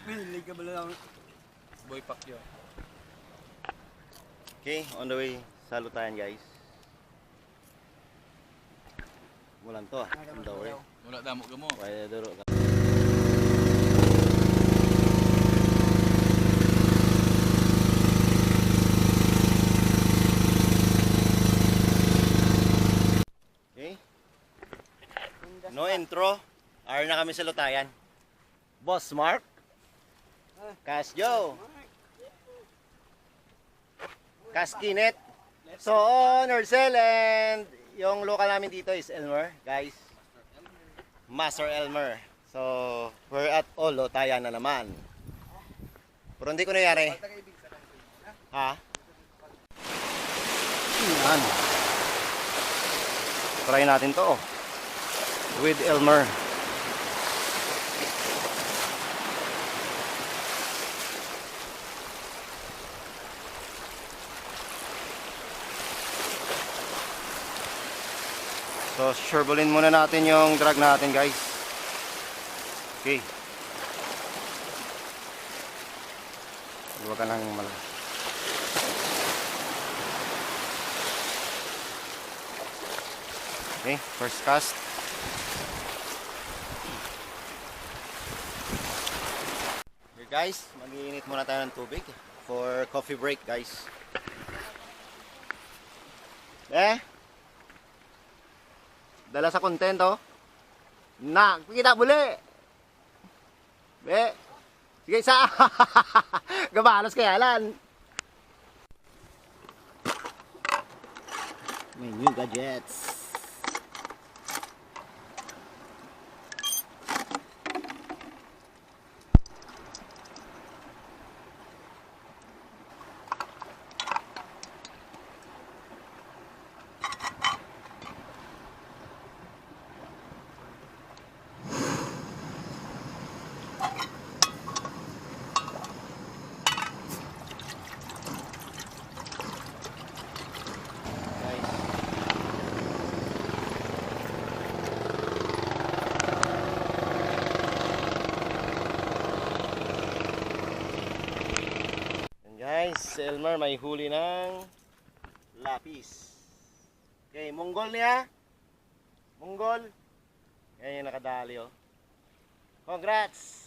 Hindi ka ba lang Boy Pacquiao. Okay, on the way. Salutayan guys. Mulan to on the way. Wala damo ka mo. Kaya duro ka. Okay. No intro. Ar na kami sa lutayan. Boss Mark. Kas Joe. Kas Kinet. So on Urcel, and yung local namin dito is Elmer, guys. Master Elmer. So we're at Olo, Tayan na naman. Pero hindi ko nangyari. Ha? Yan. Try natin to with Elmer. So, surbulin muna natin yung drag natin, guys. Okay. Huwag ka lang Okay, first cast. Okay, guys, mag-iinit muna tayo ng tubig for coffee break, guys. Dala sa kontento. Na, kita buli. Be. Sige, isa. Gabalos kaya lan. May new gadgets. Guys, si Elmer may huli ng lapis. Okay, Monggol niya. Monggol. Yan yung nakadali, oh. Congrats!